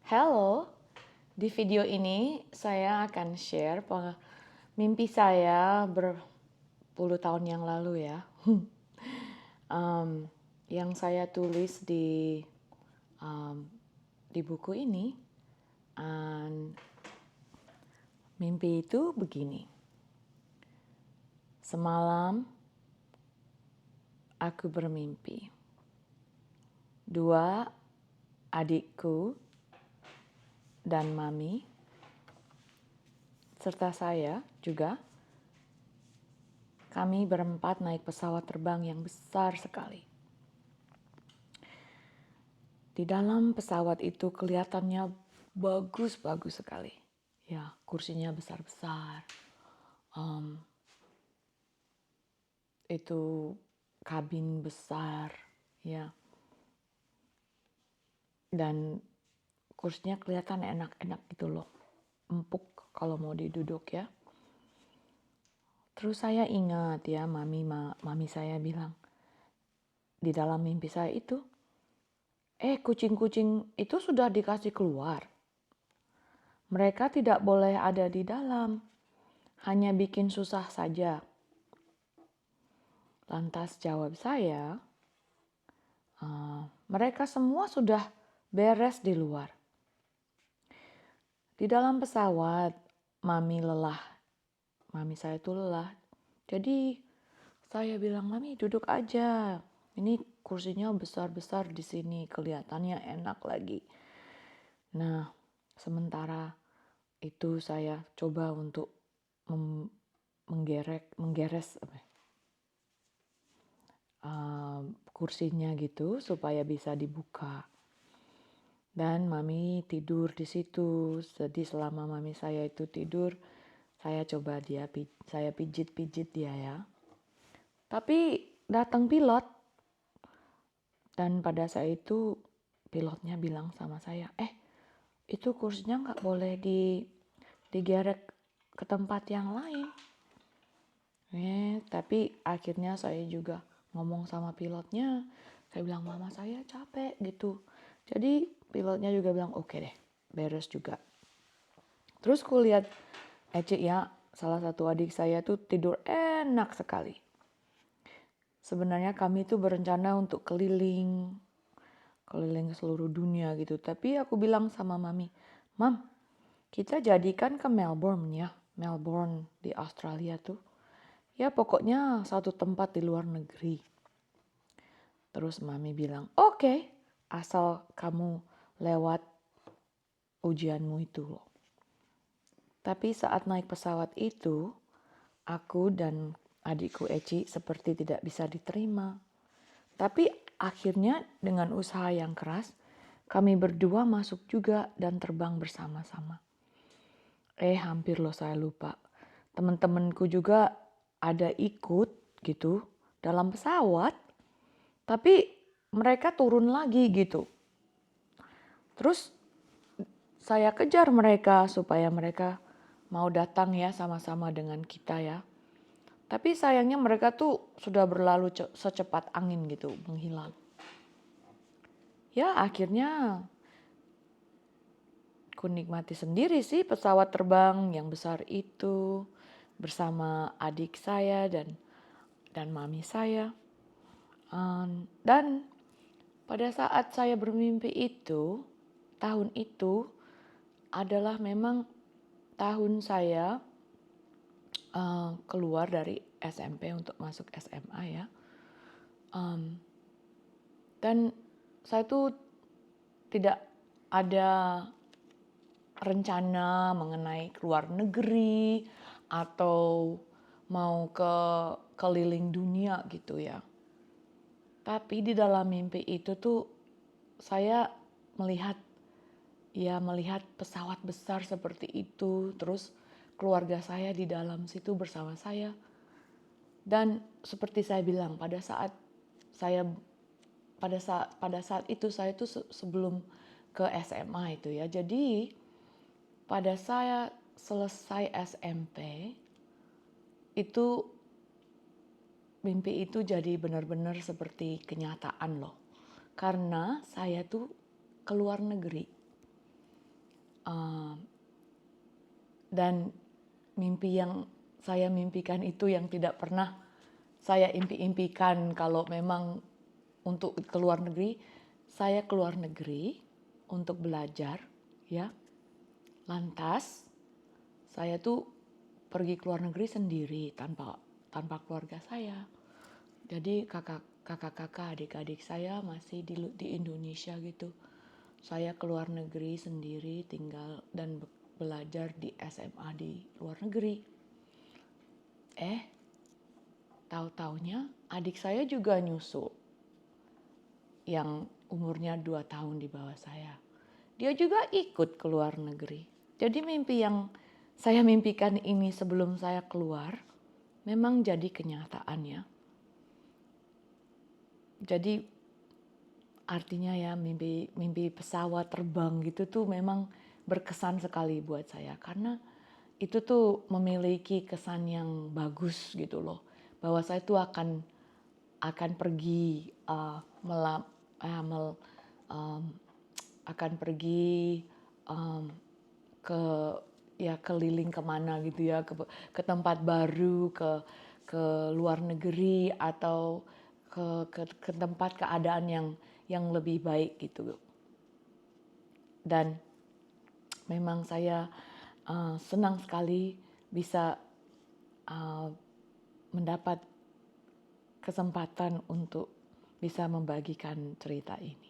Halo, di video ini saya akan share mimpi saya berpuluh tahun yang lalu ya. Yang saya tulis um, di buku ini. Mimpi itu begini. Semalam aku bermimpi. Dua adikku dan mami serta saya juga, kami berempat naik pesawat terbang yang besar sekali. Di dalam pesawat itu kelihatannya bagus-bagus sekali. Ya, kursinya besar-besar. Itu kabin besar, ya. Dan kursinya kelihatan enak-enak gitu loh. Empuk kalau mau diduduk ya. Terus saya ingat ya, mami saya bilang di dalam mimpi saya itu, kucing-kucing itu sudah dikasih keluar. Mereka tidak boleh ada di dalam, hanya bikin susah saja. Lantas jawab saya, mereka semua sudah beres di luar. Di dalam pesawat, mami lelah. Mami saya itu lelah. Jadi saya bilang, mami duduk aja. Ini kursinya besar-besar di sini, kelihatannya enak lagi. Nah, sementara itu saya coba untuk menggeres kursinya gitu supaya bisa dibuka. Dan mami tidur di situ. Jadi selama mami saya itu tidur, saya coba saya pijit-pijit dia ya. Tapi datang pilot. Dan pada saat itu pilotnya bilang sama saya, itu kursinya nggak boleh digerek ke tempat yang lain. Tapi akhirnya saya juga ngomong sama pilotnya. Saya bilang, mama saya capek gitu. Jadi pilotnya juga bilang, oke deh, beres juga. Terus aku lihat Eci ya, salah satu adik saya tuh tidur enak sekali. Sebenarnya kami tuh berencana untuk keliling ke seluruh dunia gitu. Tapi aku bilang sama mami, Mam, kita jadikan ke Melbourne ya. Melbourne di Australia tuh. Ya pokoknya satu tempat di luar negeri. Terus mami bilang, oke, asal kamu lewat ujianmu itu loh. Tapi saat naik pesawat itu, aku dan adikku Eci seperti tidak bisa diterima. Tapi akhirnya dengan usaha yang keras, kami berdua masuk juga dan terbang bersama-sama. Hampir loh saya lupa. Teman-temanku juga ada ikut gitu dalam pesawat. Tapi mereka turun lagi gitu. Terus saya kejar mereka supaya mereka mau datang ya sama-sama dengan kita ya. Tapi sayangnya mereka tuh sudah berlalu secepat angin gitu, menghilang. Ya akhirnya aku nikmati sendiri sih pesawat terbang yang besar itu bersama adik saya dan mami saya. Dan pada saat saya bermimpi itu, tahun itu adalah memang tahun saya keluar dari SMP untuk masuk SMA ya. Dan saya tuh tidak ada rencana mengenai keluar negeri atau mau ke keliling dunia gitu ya. Tapi di dalam mimpi itu tuh saya melihat pesawat besar seperti itu, terus keluarga saya di dalam situ bersama saya. Dan seperti saya bilang pada saat itu saya tuh sebelum ke SMA itu ya. Jadi pada saya selesai SMP itu mimpi itu jadi benar-benar seperti kenyataan loh. Karena saya tuh keluar negeri. Uh, dan mimpi yang saya mimpikan itu yang tidak pernah saya impikan kalau memang untuk ke luar negeri, saya keluar negeri untuk belajar, ya. Lantas saya tuh pergi ke luar negeri sendiri tanpa keluarga saya. Jadi kakak-kakak, adik-adik saya masih di Indonesia gitu. Saya keluar negeri sendiri tinggal dan belajar di SMA di luar negeri. Tahu-taunya adik saya juga nyusul yang umurnya 2 tahun di bawah saya. Dia juga ikut ke luar negeri. Jadi mimpi yang saya mimpikan ini sebelum saya keluar memang jadi kenyataan ya. Jadi artinya ya mimpi pesawat terbang gitu tuh memang berkesan sekali buat saya karena itu tuh memiliki kesan yang bagus gitu loh, bahwa saya tuh akan pergi akan pergi ke ya keliling kemana gitu ya, ke tempat baru, ke luar negeri atau ke tempat keadaan yang lebih baik gitu. Dan memang saya senang sekali bisa mendapat kesempatan untuk bisa membagikan cerita ini.